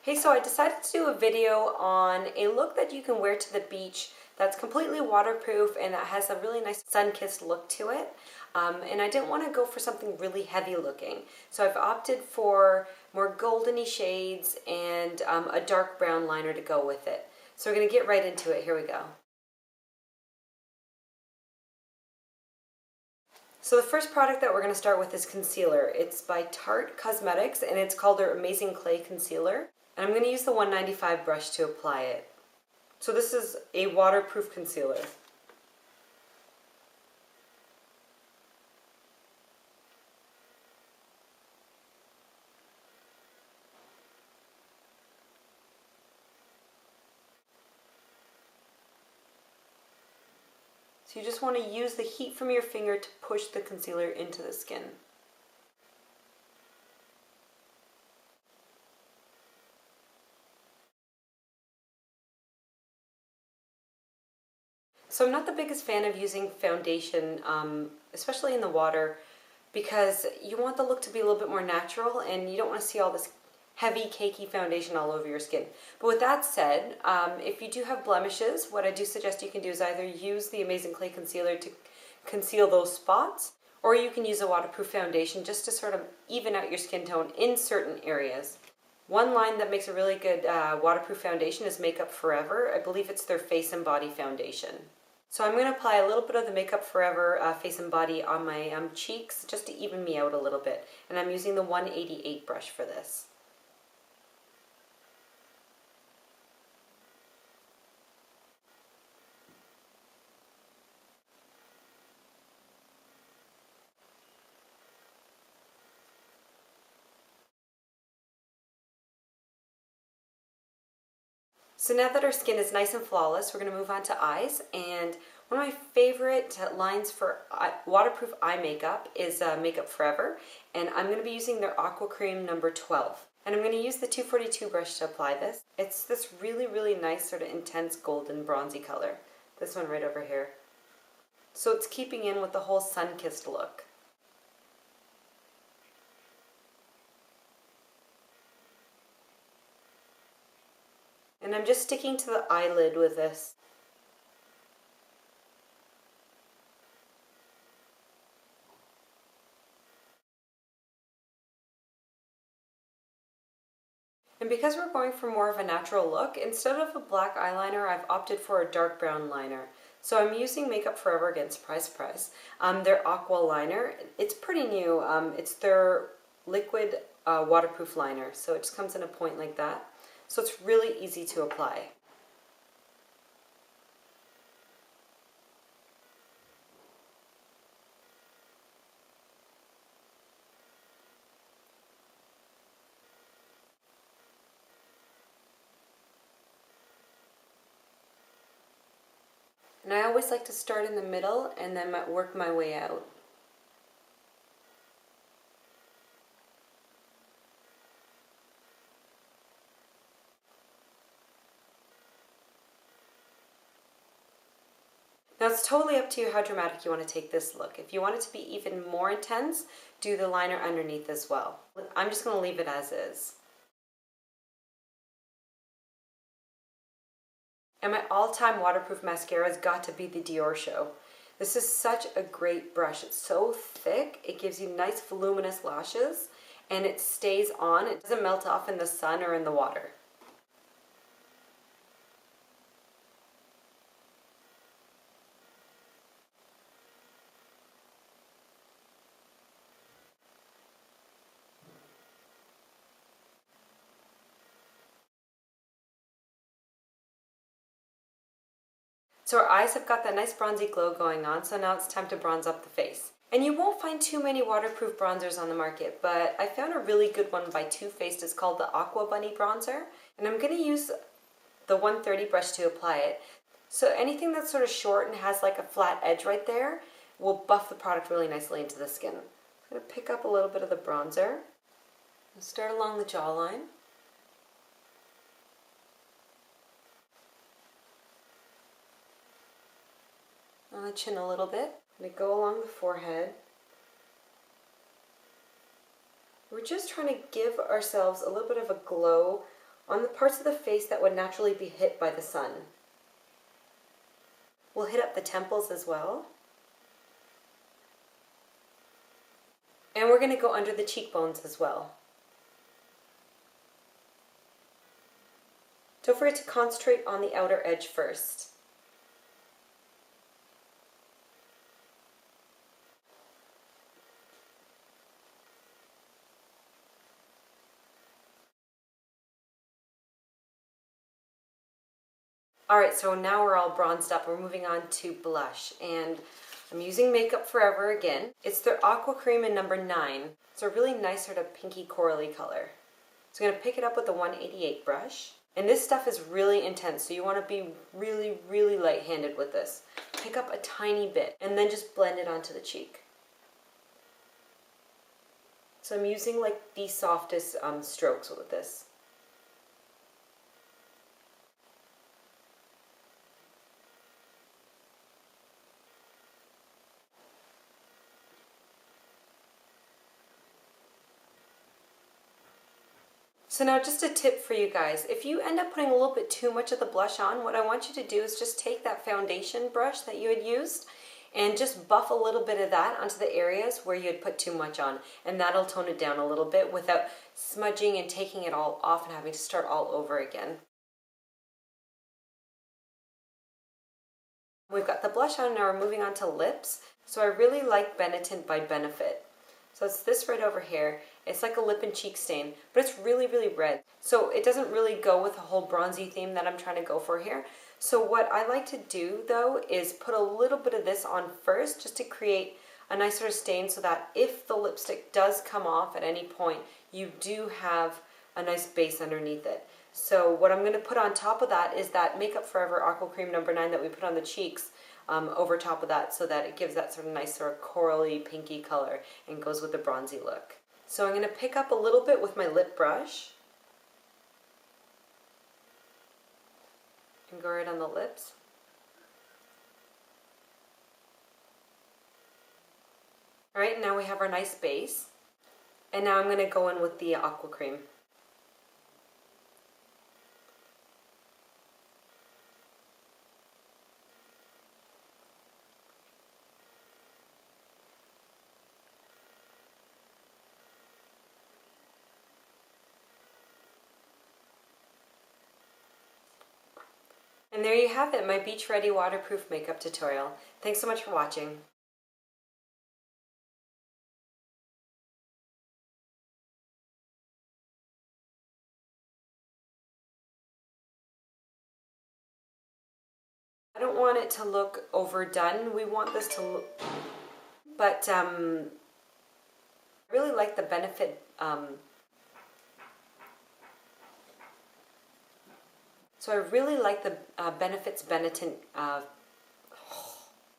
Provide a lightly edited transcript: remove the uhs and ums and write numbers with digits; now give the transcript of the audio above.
Hey, so I decided to do a video on a look that you can wear to the beach that's completely waterproof and that has a really nice sun-kissed look to it. And I didn't want to go for something really heavy looking. So I've opted for more goldeny shades and a dark brown liner to go with it. So we're going to get right into it. Here we go. So the first product that we're going to start with is concealer. It's by Tarte Cosmetics and it's called their Amazing Clay Concealer. And I'm going to use the 195 brush to apply it. So this is a waterproof concealer. So you just want to use the heat from your finger to push the concealer into the skin. So I'm not the biggest fan of using foundation, especially in the water, because you want the look to be a little bit more natural and you don't want to see all this heavy, cakey foundation all over your skin. But with that said, if you do have blemishes, what I do suggest you can do is either use the Amazing Clay Concealer to conceal those spots, or you can use a waterproof foundation just to sort of even out your skin tone in certain areas. One line that makes a really good waterproof foundation is Makeup Forever. I believe it's their Face and Body Foundation. So I'm going to apply a little bit of the Makeup Forever Face and Body on my cheeks just to even me out a little bit. And I'm using the 188 brush for this. So now that our skin is nice and flawless, we're going to move on to eyes. And one of my favorite lines for waterproof eye makeup is Makeup Forever. And I'm going to be using their Aqua Cream number 12. And I'm going to use the 242 brush to apply this. It's this really, really nice sort of intense golden bronzy color. This one right over here. So it's keeping in with the whole sun-kissed look. And I'm just sticking to the eyelid with this. And because we're going for more of a natural look, instead of a black eyeliner, I've opted for a dark brown liner. So I'm using Makeup Forever, again, surprise, surprise, their Aqua liner. It's pretty new. It's their liquid waterproof liner. So it just comes in a point like that. So it's really easy to apply. And I always like to start in the middle and then work my way out. Now it's totally up to you how dramatic you want to take this look. If you want it to be even more intense, do the liner underneath as well. I'm just going to leave it as is. And my all-time waterproof mascara has got to be the Diorshow. This is such a great brush. It's so thick, it gives you nice voluminous lashes, and it stays on. It doesn't melt off in the sun or in the water. So our eyes have got that nice bronzy glow going on, so now it's time to bronze up the face. And you won't find too many waterproof bronzers on the market, but I found a really good one by Too Faced. It's called the Aqua Bunny Bronzer. And I'm going to use the 130 brush to apply it. So anything that's sort of short and has like a flat edge right there will buff the product really nicely into the skin. I'm going to pick up a little bit of the bronzer. I'll start along the jawline. On the chin a little bit. I'm going to go along the forehead. We're just trying to give ourselves a little bit of a glow on the parts of the face that would naturally be hit by the sun. We'll hit up the temples as well. And we're going to go under the cheekbones as well. Don't forget to concentrate on the outer edge first. Alright, so now we're all bronzed up. We're moving on to blush. And I'm using Makeup Forever again. It's their Aqua Cream in number 9. It's a really nice sort of pinky corally color. So I'm going to pick it up with the 188 brush. And this stuff is really intense, so you want to be really, really light-handed with this. Pick up a tiny bit and then just blend it onto the cheek. So I'm using like the softest strokes with this. So now just a tip for you guys, if you end up putting a little bit too much of the blush on, what I want you to do is just take that foundation brush that you had used and just buff a little bit of that onto the areas where you had put too much on, and that'll tone it down a little bit without smudging and taking it all off and having to start all over again. We've got the blush on, now we're moving on to lips. So I really like Benetint by Benefit. So it's this right over here. It's like a lip and cheek stain, but it's really, really red. So it doesn't really go with the whole bronzy theme that I'm trying to go for here. So what I like to do though is put a little bit of this on first just to create a nice sort of stain so that if the lipstick does come off at any point, you do have a nice base underneath it. So what I'm going to put on top of that is that Makeup Forever Aqua Cream number 9 that we put on the cheeks. Over top of that so that it gives that sort of nice sort of corally pinky color and goes with the bronzy look. So I'm going to pick up a little bit with my lip brush and go right on the lips. Alright, now we have our nice base, and now I'm going to go in with the Aqua Cream. And there you have it, my beach ready waterproof makeup tutorial. Thanks so much for watching. I don't want it to look overdone. We want this to look, but I really like the Benefit So I really like the Benefit's Benetint